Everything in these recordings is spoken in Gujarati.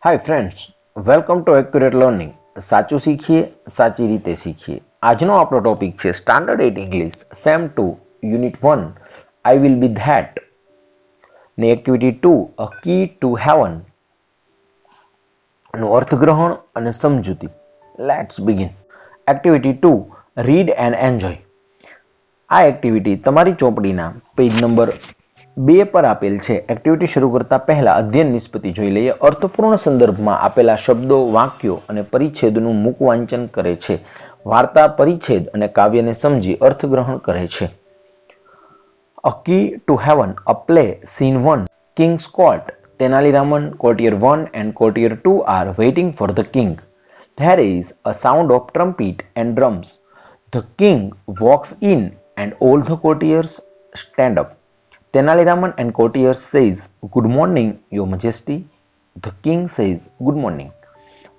Hi friends, welcome to accurate learning. સાચું શીખીએ, સાચી રીતે શીખીએ. આજનો આપણો ટોપિક છે standard 8 English sem 2 unit 1 I will be that ને activity 2 a key to heaven નું અર્થગ્રહણ અને સમજૂતી. Let's begin. Activity 2 read and enjoy. આ એક્ટિવિટી તમારી ચોપડીના પેજ નંબર 2 પર આપેલ છે. એક્ટિવિટી શરૂ કરતા પહેલા અધ્યયન નિષ્પત્તિ જોઈ લઈએ. અર્થપૂર્ણ સંદર્ભમાં આપેલા શબ્દો, વાક્યો અને પરિચ્છેદનું મૂક વાંચન કરે છે. વાર્તા, પરિચ્છેદ અને કાવ્યને સમજી અર્થગ્રહણ કરે છે. A Key to Heaven, a play, scene 1, King's Court. Tenali Raman, courtier 1 and courtier 2 are waiting for the king. There is a sound of trumpet and drums. The king walks in and all the courtiers stand up. Tenali Raman and courtiers says, "Good morning, your majesty." The king says, "Good morning.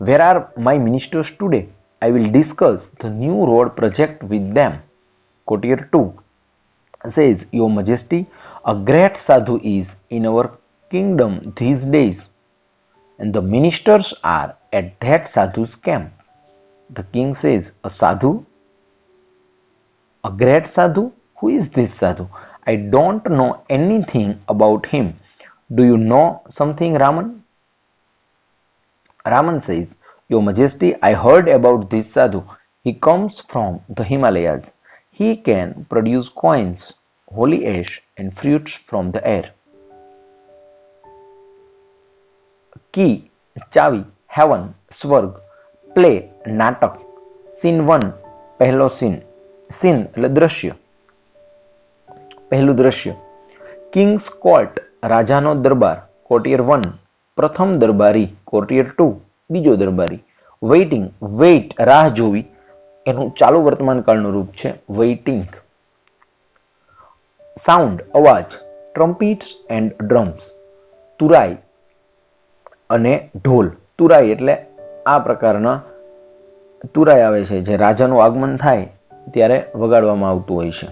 Where are my ministers today? I will discuss the new road project with them." Courtier 2 says, "Your majesty, a great sadhu is in our kingdom these days, and the ministers are at that sadhu's camp." The king says, "A sadhu? A great sadhu? Who is this sadhu? I don't know anything about him. Do you know something, Raman?" Raman says, "Your majesty, I heard about this sadhu. He comes from the Himalayas. He can produce coins, holy ash and fruits from the air." Key, ચાવી, heaven, સ્વર્ગ, play, નાટક, scene 1, પહેલો scene, scene એટલે દ્રશ્ય, પહેલું દ્રશ્ય. કિંગ્સ કોર્ટ, રાજાનો દરબાર, કોર્ટિયર 1 પ્રથમ દરબારી, કોર્ટિયર 2 બીજો દરબારી. વેઇટિંગ, વેઇટ રાહ જોવી, એનું ચાલુ વર્તમાન કાળનું રૂપ છે વેઇટિંગ. સાઉન્ડ અવાજ, ટ્રમ્પિટ્સ એન્ડ ડ્રમ્સ તુરાઈ અને ઢોલ. તુરાઈ એટલે આ પ્રકારના તુરાઈ આવે છે જે રાજાનું આગમન થાય ત્યારે વગાડવામાં આવતું હોય છે.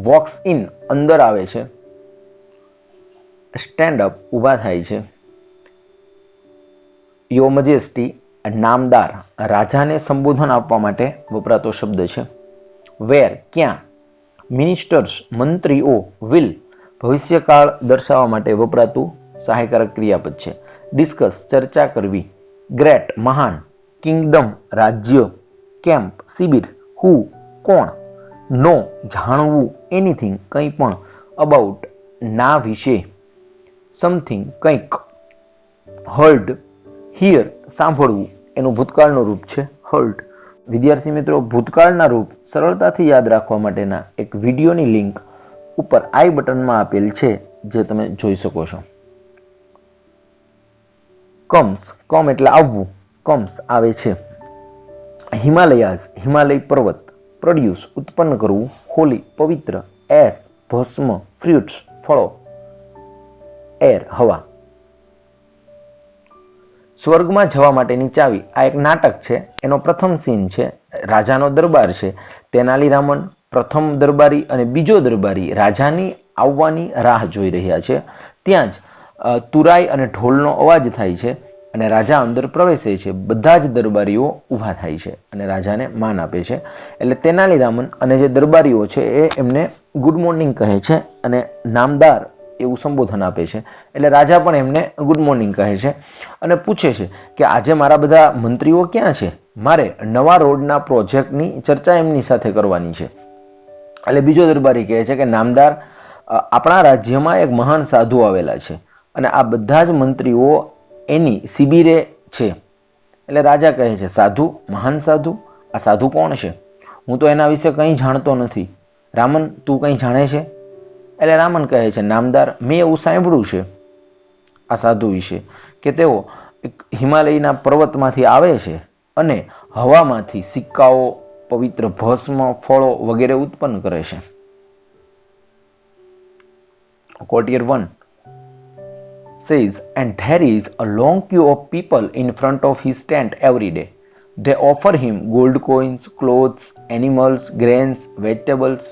વોક્સ ઇન અંદર આવે છે. સ્ટેન્ડ અપ ઊભા થાય છે. યોર મજેસ્ટી નામદાર રાજાને સંબોધન આપવા માટે વપરાતો શબ્દ છે. વેર ક્યાં. મિનિસ્ટર્સ મંત્રીઓ. વિલ ભવિષ્યકાળ દર્શાવવા માટે વપરાતું સહાયકારક ક્રિયાપદ છે. ડિસ્કસ ચર્ચા કરવી. ગ્રેટ મહાન. કિંગડમ રાજ્ય. કેમ્પ શિબિર. હુ કોણ. નો જાણવું. એનીથિંગ કંઈ પણ. અબાઉટ ના વિશે. સમથિંગ કંઈક. હર્ડ હિયર સાંભળવું, એનું ભૂતકાળનું રૂપ છે હર્ડ. વિદ્યાર્થી મિત્રો, ભૂતકાળના રૂપ સરળતાથી યાદ રાખવા માટેના એક વિડીયોની લિંક ઉપર આઈ બટનમાં આપેલ છે જે તમે જોઈ શકો છો. કમ્સ, કમ એટલે આવવું, કમ્સ આવે છે. હિમાલયાઝ હિમાલય પર્વત. પ્રોડ્યુસ ઉત્પન્ન કરવું, હોલી પવિત્ર, એસ ભસ્મ, ફ્રૂટ્સ ફળો, એર હવા. સ્વર્ગમાં જવા માટેની ચાવી, આ એક નાટક છે. એનો પ્રથમ સીન છે. રાજાનો દરબાર છે. તેનાલી રામન પ્રથમ દરબારી અને બીજો દરબારી રાજાની આવવાની રાહ જોઈ રહ્યા છે. ત્યાં જ તુરાઈ અને ઢોલનો અવાજ થાય છે અને રાજા અંદર પ્રવેશે છે. બધા જ દરબારીઓ ઊભા થાય છે અને રાજાને માન આપે છે. એટલે તેનાલી રામન અને જે દરબારીઓ છે એ એમને ગુડ મોર્નિંગ કહે છે અને નામદાર એવું સંબોધન આપે છે. એટલે રાજા પણ એમને ગુડ મોર્નિંગ કહે છે અને પૂછે છે કે આજે મારા બધા મંત્રીઓ ક્યાં છે? મારે નવા રોડના પ્રોજેક્ટની ચર્ચા એમની સાથે કરવાની છે. એટલે બીજો દરબારી કહે છે કે નામદાર, આપણા રાજ્યમાં એક મહાન સાધુ આવેલા છે અને આ બધા જ મંત્રીઓ એની શિબિરે છે. એટલે રાજા કહે છે, સાધુ? મહાન સાધુ? આ સાધુ કોણ છે? હું તો એના વિશે કંઈ જાણતો નથી. રામન, તું કંઈ જાણે છે? એટલે રામન કહે છે, નામદાર, મેં એવું સાંભળ્યું છે આ સાધુ વિશે કે તેઓ એક હિમાલયના પર્વતમાંથી આવે છે અને હવામાંથી સિક્કાઓ, પવિત્ર ભસ્મ, ફળો વગેરે ઉત્પન્ન કરે છે. કોર્ટિયર 1 says, "And there is a long queue of people in front of his tent every day. They offer him gold coins, clothes, animals, grains, vegetables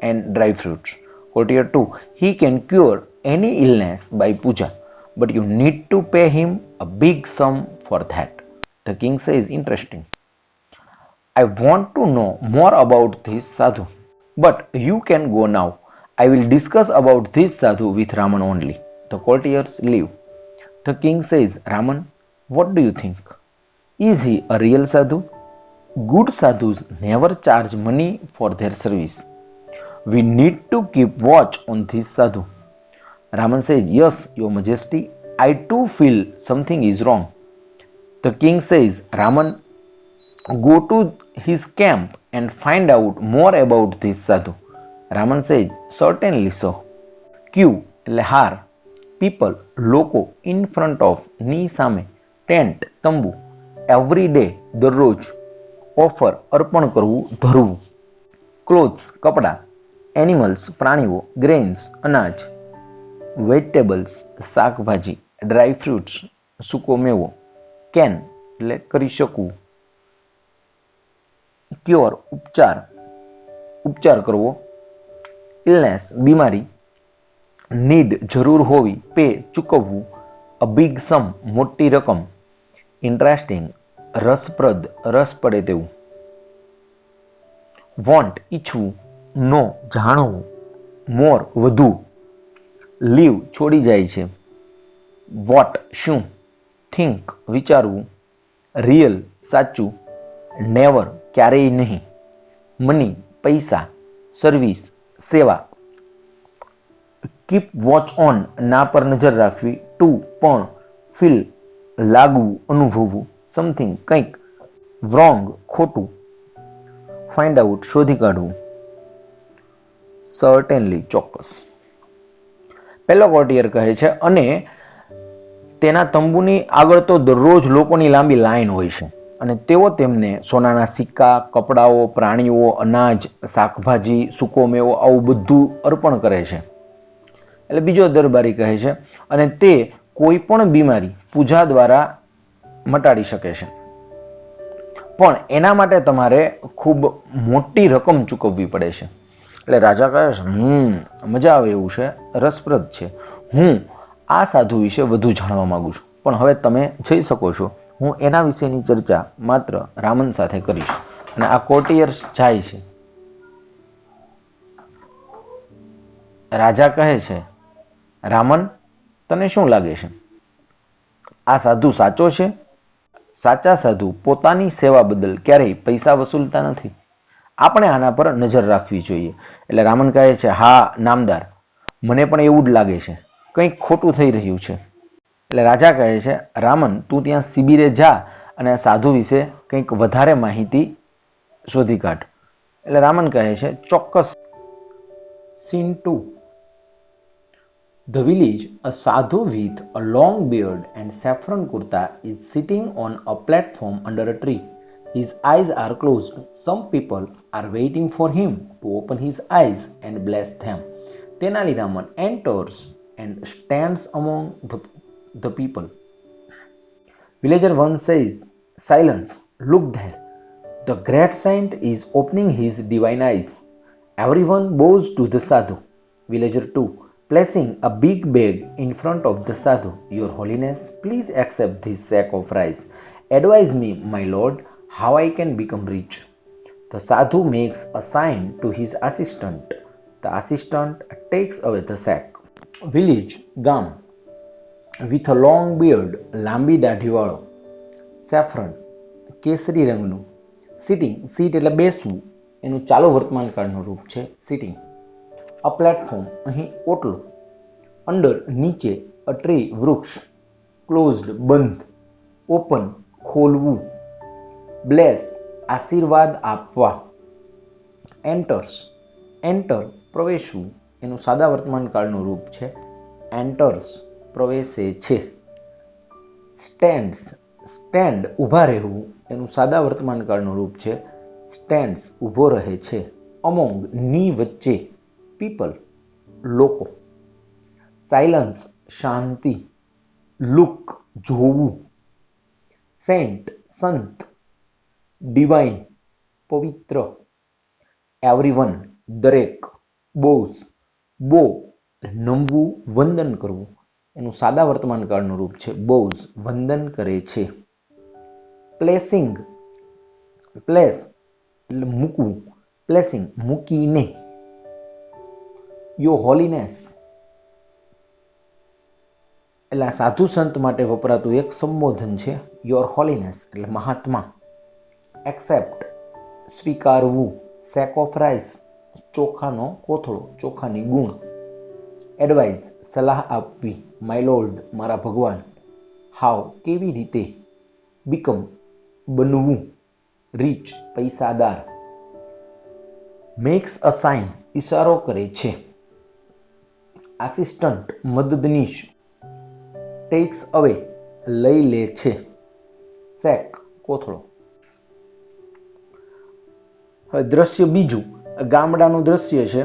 and dry fruits." Courtier 2, "He can cure any illness by puja." but you need to pay him a big sum for that. The king says, interesting. I want to know more about this sadhu. But you can go now. I will discuss about this sadhu with Raman only. The courtiers leave. The king says, Raman, what do you think? Is he a real sadhu? Good sadhus never charge money for their service. We need to keep watch on this sadhu. Raman says, yes, your majesty. I too feel something is wrong. The king says, Raman, go to his camp and find out more about this sadhu. Raman says, certainly so. Q એટલે હાર, people લોકો, in front of ની સામે, ટેન્ટ તંબુ, every day દરરોજ, ઓફર અર્પણ કરવું ધરવું, ક્લોથ્સ કપડા, એનિમલ્સ પ્રાણીઓ, ગ્રેન્સ અનાજ, વેજીટેબલ્સ શાકભાજી, ડ્રાય ફ્રૂટ્સ સૂકો મેવો, કેન એટલે કરી શકવું, ક્યોર ઉપચાર કરવો, ઇલનેસ બીમારી, નીડ જરૂર હોવી, પે ચૂકવવું, અ બિગ સમ મોટી રકમ, ઇન્ટરેસ્ટિંગ રસપ્રદ રસ પડે તેવું, વોન્ટ ઈચ્છવું, નો જાણવું, મોર વધુ, લીવ છોડી જાય છે, વોટ શું, થિંક વિચારવું, રિયલ સાચું, નેવર ક્યારેય નહીં, મની પૈસા, સર્વિસ સેવા, કીપ વોચ ઓન ના પર નજર રાખવી, ટુ પણ, ફીલ લાગવું અનુભવવું, સમથિંગ કંઈક, વ્રોંગ ખોટું, ફાઇન્ડ આઉટ શોધી કાઢવું, સર્ટેનલી ચોક્કસ. પહેલો કોર્ટિયર કહે છે અને તેના તંબુની આગળ તો દરરોજ લોકોની લાંબી લાઈન હોય છે અને તેઓ તેમને સોનાના સિક્કા, કપડાઓ, પ્રાણીઓ, અનાજ, શાકભાજી, સૂકો મેવો આવું બધું અર્પણ કરે છે. એટલે બીજો દરબારી કહે છે અને તે કોઈ પણ બીમારી પૂજા દ્વારા મટાડી શકે છે, પણ એના માટે તમારે ખૂબ મોટી રકમ ચૂકવવી પડે છે. એટલે રાજા કહે છે, મજા આવે એવું છે, રસપ્રદ છે, હું આ સાધુ વિશે વધુ જાણવા માંગુ છું, પણ હવે તમે જઈ શકો છો. હું એના વિશેની ચર્ચા માત્ર રામન સાથે કરીશ. અને આ કોર્ટિયર્સ જાય છે. રાજા કહે છે, રામન, તને શું લાગે છે, આ સાધુ સાચો છે? સાચા સાધુ પોતાની સેવા બદલ ક્યારેય પૈસા વસૂલતા નથી. આપણે આના પર નજર રાખવી જોઈએ. એટલે રામન કહે છે, હા નામદાર, મને પણ એવું જ લાગે છે, કંઈક ખોટું થઈ રહ્યું છે. એટલે રાજા કહે છે, રામન, તું ત્યાં શિબિરે જા અને સાધુ વિશે કંઈક વધારે માહિતી શોધી કાઢ. એટલે રામન કહે છે, ચોક્કસ. Scene 2. The village, a sadhu with a long beard and saffron kurta is sitting on a platform under a tree. His eyes are closed. Some people are waiting for him to open his eyes and bless them. Tenali Raman enters and stands among the people. Villager 1 says, silence, look there. The great saint is opening his divine eyes. Everyone bows to the sadhu. Villager 2, placing a big bag in front of the sadhu. Your holiness, please accept this sack of rice. Advise me, my lord, how I can become rich. The sadhu makes a sign to his assistant. The assistant takes away the sack. Village, ગામ, with a long beard, લાંબી દાઢીવાળો, saffron, કેસરી રંગનું, sitting, seat એટલે બેસવું, એનું ચાલુ વર્તમાન કાળનું રૂપ છે sitting. A platform, અહીં ઓટલો. Under, નીચે. A tree, વૃક્ષ. Closed, બંધ. Open, ખોલવું. Bless, આશીર્વાદ આપવા. Enters, enter, પ્રવેશવું, એનું સાદા વર્તમાન કાળનું રૂપ છે enters, પ્રવેશે છે. Stands, stand, ઊભા રહેવું, એનું સાદા વર્તમાન કાળનું રૂપ છે stands, ઊભો રહે છે. Among, ની વચ્ચે. People, લોકો. Silence, શાંતિ. Look, જોવું. Saint, સંત. Divine, પવિત્ર. Everyone, દરેક. Bows, bow, નમવું, વંદન કરવું. એનું સાદા વર્તમાન કાળનું રૂપ છે બોઝ, વંદન કરે છે. પ્લેસિંગ, પ્લેસ એટલે મૂકવું, પ્લેસિંગ મૂકીને. યોર હોલીનેસ એટલે આ સાધુ સંત માટે વપરાતું એક સંબોધન છે. યોર હોલીનેસ એટલે મહાત્મા. એક્સેપ્ટ સ્વીકારવું. સેક ઓફ રાઈસ ચોખાનો કોથળો, ચોખાની ગુણ. એડવાઇસ સલાહ આપવી. માય લોર્ડ મારા ભગવાન. હાઉ કેવી રીતે. બીકમ બનવું. રીચ પૈસાદાર. મેક્સ અ સાઇન ઇશારો કરે છે. આસિસ્ટન્ટ મદદનીશ. ટેક્સ અવે લઈ લે છે. સેક કોથળો. હવે દ્રશ્ય બીજું, ગામડાનું દ્રશ્ય છે.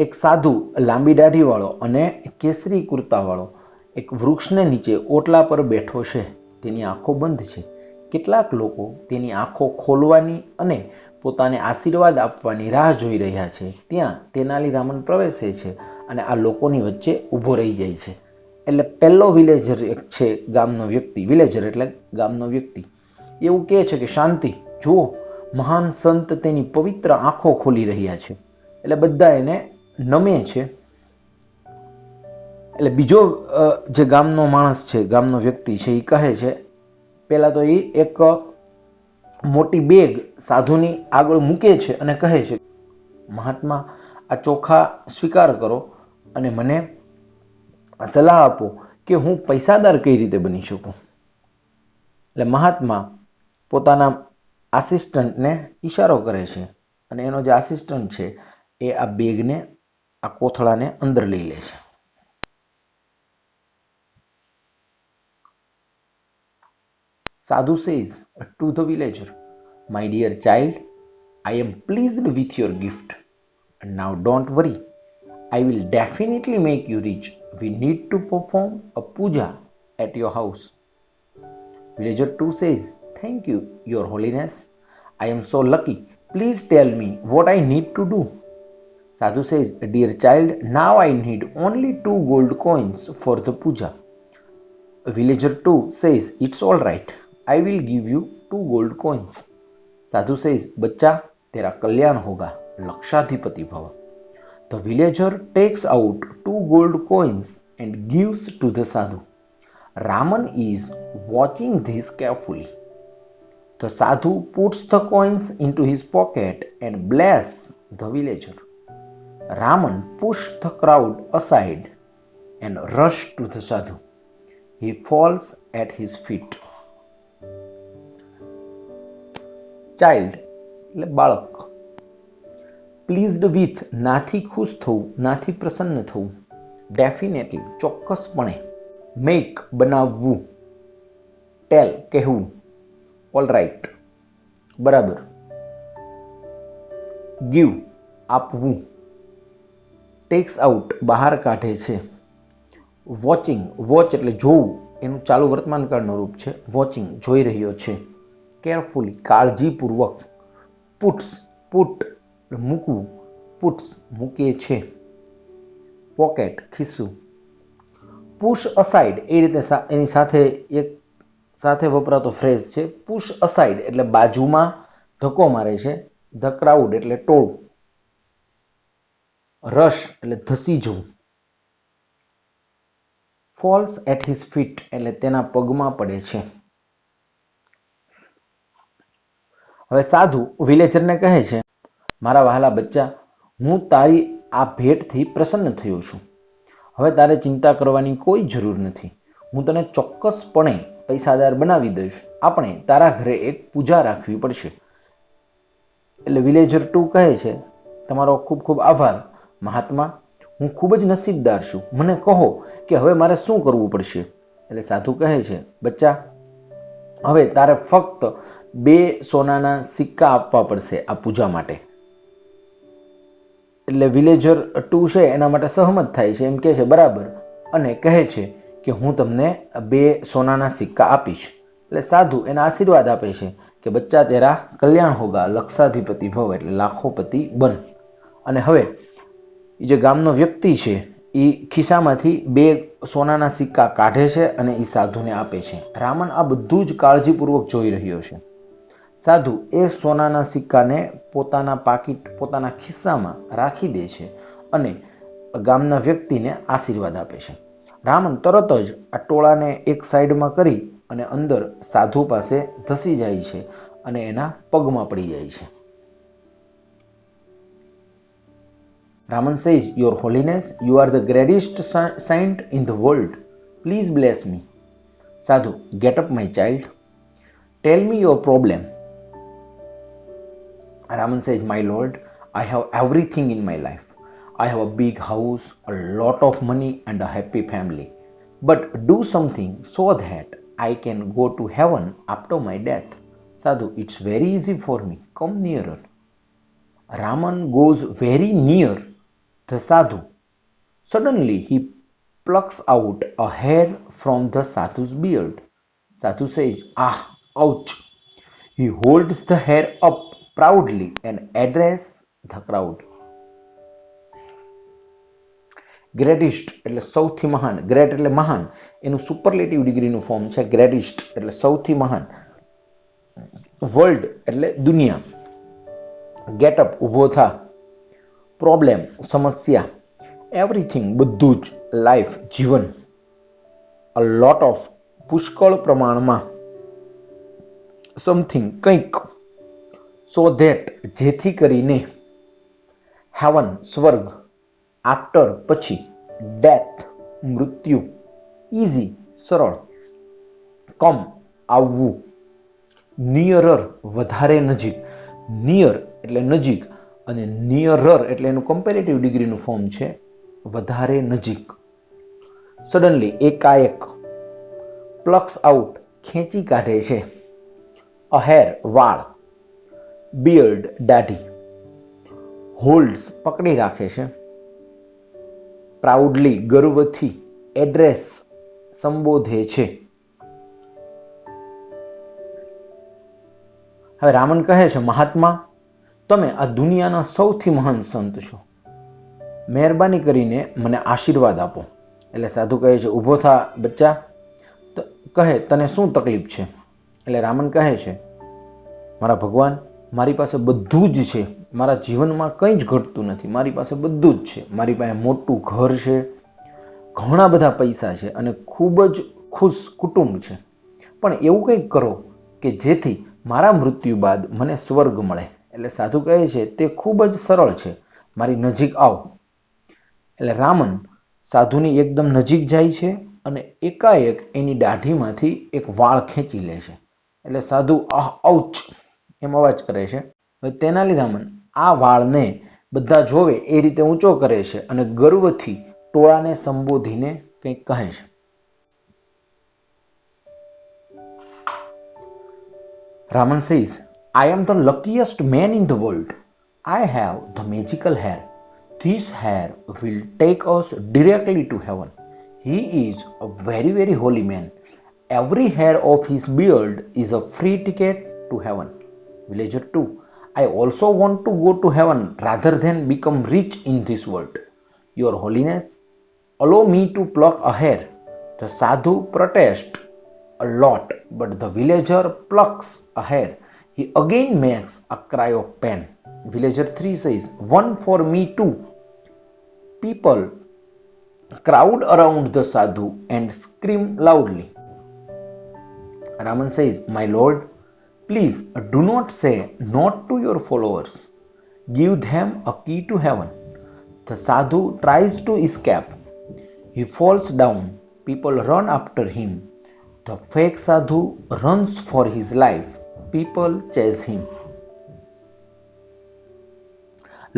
એક સાધુ લાંબી દાઢી વાળો અને કેસરી કુર્તા વાળો એક વૃક્ષને નીચે ઓટલા પર બેઠો છે. તેની આંખો બંધ છે. કેટલાક લોકો તેની આંખો ખોલવાની અને પોતાને આશીર્વાદ આપવાની રાહ જોઈ રહ્યા છે. ત્યાં તેનાલીરામન પ્રવેશે છે અને આ લોકોની વચ્ચે ઊભો રહી જાય છે. એટલે પહેલો વિલેજર એક છે ગામનો વ્યક્તિ. વિલેજર એટલે ગામનો વ્યક્તિ એવું કહે છે કે શાંતિ, જુઓ મહાન સંત તેની પવિત્ર આંખો ખોલી રહ્યા છે. એટલે બધા એને નમે છે. એટલે બીજો જે ગામનો માણસ છે, ગામનો વ્યક્તિ છે, એ કહે છે, પહેલા તો એ એક મોટી બેગ સાધુની આગળ મૂકે છે અને કહે છે, મહાત્મા આ ચોખા સ્વીકાર કરો અને મને સલાહ આપો કે હું પૈસાદાર કઈ રીતે બની શકું. એટલે મહાત્મા પોતાના આસિસ્ટન્ટને ઈશારો કરે છે અને એનો જે આસિસ્ટન્ટ છે એ આ બેગને, આ કોથળાને અંદર લઈ લે છે. Sadhu says to the villager, my dear child, I am pleased with your gift. And now don't worry, I will definitely make you rich. We need to perform a puja at your house. Villager 2 says, thank you, your holiness. I am so lucky. Please tell me what I need to do. Sadhu says, dear child, now I need only 2 gold coins for the puja. Villager 2 says, it's all right. I will give you 2 gold coins. Sadhu says, बच्चा तेरा कल्याण होगा, लक्षाधिपति भव. The villager takes out 2 gold coins and gives to the sadhu. Raman is watching this carefully. The sadhu puts the coins into his pocket and bless the villager. Raman pushed the crowd aside and rushed to the sadhu. He falls at his feet. Child એટલે બાળક. પ્લીઝડ વિથ નાથી ખુશ થવું, નાથી પ્રસન્ન થવું. ડેફિનેટલી ચોક્કસપણે. મેક બનાવવું. ટેલ કહેવું. ઓલરાઇટ બરાબર. ગીવ આપવું. ટેક્સ આઉટ બહાર કાઢે છે. વોચિંગ, વોચ એટલે જોવું, એનું ચાલુ વર્તમાન કાળનું રૂપ છે વોચિંગ, જોઈ રહ્યો છે. કેરફુલી કાળજીપૂર્વક. પુટ્સ, પુટ મૂકવું, પુટ્સ મૂકે છે. પોકેટ ખિસ્સું. પુશ અસાઇડ એ રીતે એની સાથે એક સાથે વપરાતો ફ્રેઝ છે. પુશ અસાઇડ એટલે બાજુમાં ધક્કો મારે છે. ધ ક્રાઉડ એટલે ટોળું. રશ એટલે ધસી જવું. ફોલ્સ એટ હિઝ ફીટ એટલે તેના પગમાં પડે છે. હવે સાધુ વિલેજરને કહે છે, મારા વહાલા બચ્ચા, હું તારી આ ભેટથી પ્રસન્ન થયો છું. હવે તારે ચિંતા કરવાની કોઈ જરૂર નથી. હું તને ચોક્કસપણે પૈસાદાર બનાવી દઈશ. આપણે તારા ઘરે એક પૂજા રાખવી પડશે. એટલે વિલેજર 2 કહે છે, તમારો ખૂબ ખૂબ આભાર મહાત્મા, હું ખૂબ જ નસીબદાર છું. મને કહો કે હવે મારે શું કરવું પડશે. એટલે સાધુ કહે છે, બચ્ચા હવે તારે ફક્ત 2 સોનાના સિક્કા આપવા પડશે આ પૂજા માટે. એટલે વિલેજર 2 છે એના માટે સહમત થાય છે, એમ કહે છે બરાબર, અને કહે છે કે હું તમને 2 સોનાના સિક્કા આપીશ. એટલે સાધુ એના આશીર્વાદ આપે છે કે બચ્ચા તેરા કલ્યાણ હોગા, લક્ષાધિપતિ ભવ એટલે લાખોપતિ બન. અને હવે જે ગામનો વ્યક્તિ છે એ ખિસ્સામાંથી 2 સોનાના સિક્કા કાઢે છે અને એ સાધુને આપે છે. રામન આ બધું જ કાળજીપૂર્વક જોઈ રહ્યો છે. સાધુ એ સોનાના સિક્કાને પોતાના ખિસ્સામાં રાખી દે છે અને ગામના વ્યક્તિને આશીર્વાદ આપે છે. રામન તરત જ આ ટોળાને એક સાઈડમાં કરી અને અંદર સાધુ પાસે ધસી જાય છે અને એના પગમાં પડી જાય છે. Raman says, Your Holiness, you are the greatest saint in the world. Please bless me. Sadhu, get up, my child. Tell me your problem. Raman says, My Lord, I have everything in my life. I have a big house, a lot of money, and a happy family. But do something so that I can go to heaven after my death. Sadhu, it's very easy for me. Come nearer. Raman goes very near the sadhu. Suddenly he plucks out a hair from the sadhu's beard. Sadhu says, Ah, ouch. He holds the hair up proudly and addresses the crowd. Greatest એટલે સૌથી મહાન. ગ્રેટ એટલે મહાન, એનું સુપરલેટિવ ડિગ્રીનું ફોર્મ છે ગ્રેટેસ્ટ એટલે સૌથી મહાન. વર્લ્ડ એટલે દુનિયા. ગેટ અપ ઊભો થા. પ્રોબ્લેમ સમસ્યા. એવરીથિંગ બધું જ. લાઈફ જીવન. અ લોટ ઓફ પુષ્કળ પ્રમાણમાં. સમથિંગ કંઈક. સો ધેટ જેથી કરીને. હેવન સ્વર્ગ. આફ્ટર પછી. ડેથ મૃત્યુ. ઇઝી સરળ. કમ આવવું. નિયરર વધારે નજીક. નિયર એટલે નજીક અને નિયરર એટલે એનું કમ્પેરેટિવ ડિગ્રીનું ફોર્મ છે વધારે નજીક. સડનલી એકાએક. પ્લક્સ આઉટ ખેંચી કાઢે છે. અ હેર વાળ. બિયર્ડ દાઢી. હોલ્ડ્સ પકડી રાખે છે. પ્રાઉડલી ગર્વથી. એડ્રેસ સંબોધે છે. હવે રામન કહે છે, મહાત્મા, તમે આ દુનિયાના સૌથી મહાન સંત છો. મહેરબાની કરીને મને આશીર્વાદ આપો. એટલે સાધુ કહે છે, ઊભો થા બચ્ચા. કહે, તને શું તકલીફ છે? એટલે રામન કહે છે, મારા ભગવાન, મારી પાસે બધું જ છે. મારા જીવનમાં કંઈ જ ઘટતું નથી. મારી પાસે બધું જ છે. મારી પાસે મોટું ઘર છે, ઘણા બધા પૈસા છે અને ખૂબ જ ખુશ કુટુંબ છે. પણ એવું કંઈક કરો કે જેથી મારા મૃત્યુ બાદ મને સ્વર્ગ મળે. એટલે સાધુ કહે છે, તે ખૂબ જ સરળ છે. મારી નજીક આવો. એટલે રામન સાધુની એકદમ નજીક જાય છે અને એકાએક એની દાઢીમાંથી એક વાળ ખેંચી લે છે. એટલે સાધુ આઉચ એમ અવાજ કરે છે. હવે તેનાલી રામન આ વાળને બધા જોવે એ રીતે ઊંચો કરે છે અને ગર્વથી ટોળાને સંબોધીને કંઈક કહે છે. Raman says, I am the luckiest man in the world. I have the magical hair. This hair will take us directly to heaven. He is a very, very holy man. Every hair of his beard is a free ticket to heaven. Villager 2, I also want to go to heaven rather than become rich in this world. Your Holiness, allow me to pluck a hair. The sadhu protests a lot, but the villager plucks a hair. He again makes a cry of pain. Villager 3 says, One for me too. People crowd around the sadhu and scream loudly. Raman says, My Lord, please do not say not to your followers. Give them a key to heaven. The sadhu tries to escape. He falls down. People run after him. The fake sadhu runs for his life. People chase him.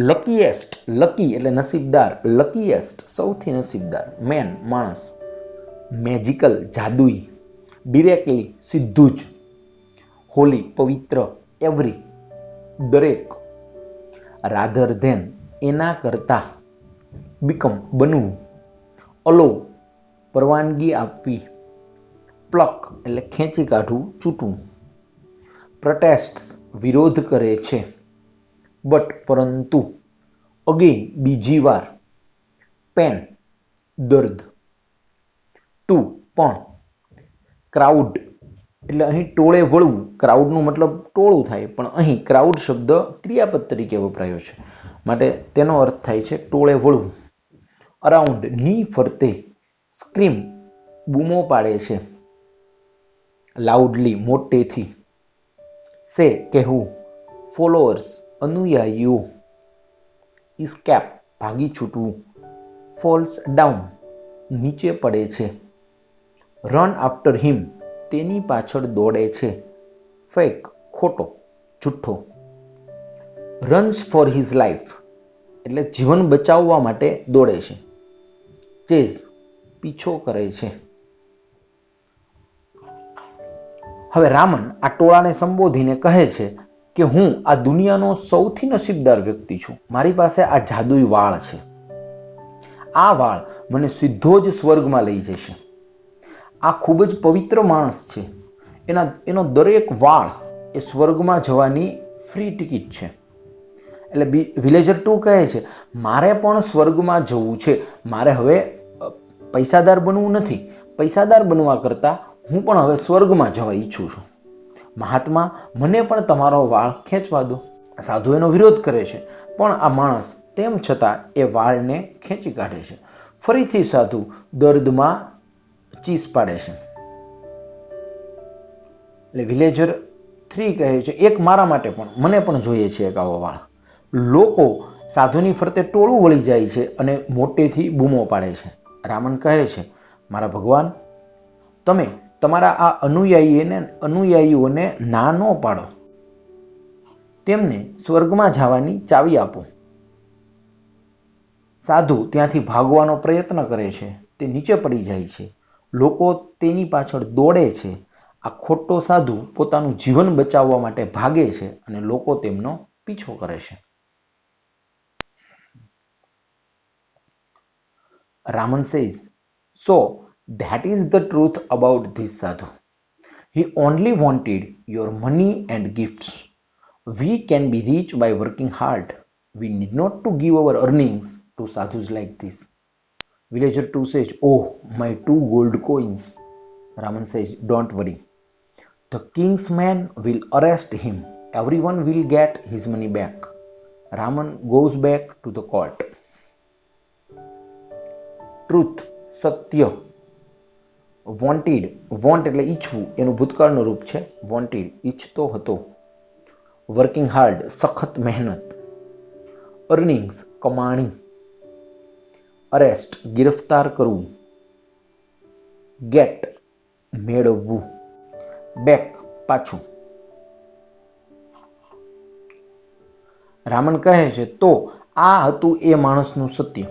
Luckiest, lucky એટલે નસીબદાર. Luckiest સૌથી નસીબદાર. Man માણસ. Magical જાદુઈ. Directly સીધું જ. Holy પવિત્ર. Every દરેક. Rather than એના કરતા. Become બનવું. Allow પરવાનગી આપવી. પ્લક એટલે ખેંચી કાઢવું, ચૂંટવું. પ્રોટેસ્ટ્સ વિરોધ કરે છે. બટ પરંતુ. અગેન બીજી વાર. પેન દર્દ. 2 પણ. ક્રાઉડ એટલે અહીં ટોળે વળવું. ક્રાઉડનું મતલબ ટોળું થાય, પણ અહીં ક્રાઉડ શબ્દ ક્રિયાપદ તરીકે વપરાયો છે, માટે તેનો અર્થ થાય છે ટોળે વળવું. અરાઉન્ડ ની ફરતે. સ્ક્રીમ બૂમો પાડે છે. લાઉડલી મોટેથી. સે કહેવું. ફોલોઅર્સ અનુયાયીઓ. ઇસ્કેપ ભાગી છૂટવું. ફોલ્સ ડાઉન નીચે પડે છે. રન આફ્ટર હિમ તેની પાછળ દોડે છે. ફેક ખોટો જુઠ્ઠો. રન્સ ફોર હિઝ લાઈફ એટલે જીવન બચાવવા માટે દોડે છે. ચેઝ પીછો કરે છે. હવે રામન આ ટોળાને સંબોધીને કહે છે કે હું આ દુનિયાનો સૌથી નસીબદાર વ્યક્તિ છું. મારી પાસે આ જાદુઈ વાળ છે. આ વાળ મને સીધો જ સ્વર્ગમાં લઈ જશે. આ ખૂબ જ પવિત્ર માણસ છે. એનો દરેક વાળ એ સ્વર્ગમાં જવાની ફ્રી ટિકિટ છે. એટલે વિલેજર 2 કહે છે મારે પણ સ્વર્ગમાં જવું છે. મારે હવે પૈસાદાર બનવું નથી. પૈસાદાર બનવા કરતા હું પણ હવે સ્વર્ગમાં જવા ઈચ્છું છું. મહાત્મા મને પણ તમારો વાળ ખેંચવા દો. સાધુ એનો વિરોધ કરે છે, પણ આ માણસ તેમ છતાં એ વાળને ખેંચી કાઢે છે. ફરીથી સાધુ દર્દમાં ચીસ પાડે છે. એટલે વિલેજર 3 કહે છે એક મારા માટે પણ, મને પણ જોઈએ છે એક આવો વાળ. લોકો સાધુની ફરતે ટોળું વળી જાય છે અને મોટેથી બૂમો પાડે છે. રામન કહે છે મારા ભગવાન, તમે તમારા આ અનુયાયીઓને ના ન પાડો. તેમને સ્વર્ગમાં જવાની ચાવી આપો. સાધુ ત્યાંથી ભાગવાનો પ્રયત્ન કરે છે. તે નીચે પડી જાય છે. લોકો તેની પાછળ દોડે છે. આ ખોટો સાધુ પોતાનું જીવન બચાવવા માટે ભાગે છે અને લોકો તેમનો પીછો કરે છે. Raman says, so that is the truth about this sadhu. He only wanted your money and gifts. We can be rich by working hard. We need not to give our earnings to sadhus like this. Villager 2 says, oh, my 2 gold coins. Raman says, don't worry. The king's men will arrest him. Everyone will get his money back. Raman goes back to the court. Truth Satya. Wanted want એટલે ઈચ્છવું, એનું ભૂતકાળનું રૂપ છે વોન્ટેડ, ઈચ્છતો હતો. વર્કિંગ હાર્ડ સખત મહેનત. અર્નિંગ્સ કમાણી. અરેસ્ટ ગિરફ્તાર કરવું. ગેટ મેળવવું. બેક પાછું. રામન કહે છે તો આ હતું એ માણસનું સત્ય.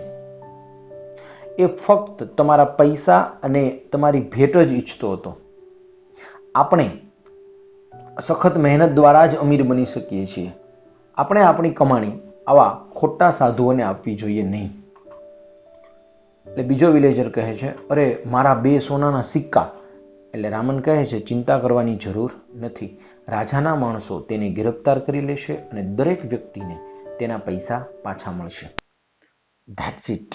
એ ફક્ત તમારા પૈસા અને તમારી ભેટ જ ઈચ્છતો હતો. આપણે સખત મહેનત દ્વારા જ અમીર બની શકીએ છીએ. આપણે આપણી કમાણી આવા ખોટા સાધુઓને આપવી જોઈએ નહીં. એટલે બીજો વિલેજર કહે છે અરે મારા 2 સોનાના સિક્કા. એટલે રામન કહે છે ચિંતા કરવાની જરૂર નથી. રાજાના માણસો તેને ગિરફ્તાર કરી લેશે અને દરેક વ્યક્તિને તેના પૈસા પાછા મળશે. That's it.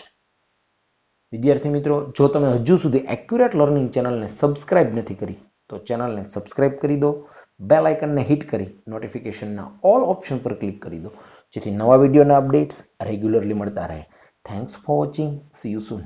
વિદ્યાર્થી મિત્રો, જો તમે હજુ સુધી એક્યુરેટ લર્નિંગ ચેનલને સબસ્ક્રાઇબ નથી કરી તો ચેનલને સબસ્ક્રાઇબ કરી દો. બેલ આઇકનને હિટ કરી નોટિફિકેશનના ઓલ ઓપ્શન પર ક્લિક કરી દો, જેથી નવા વિડીયોના અપડેટ્સ રેગ્યુલરલી મળતા રહે. Thanks for watching. C you soon.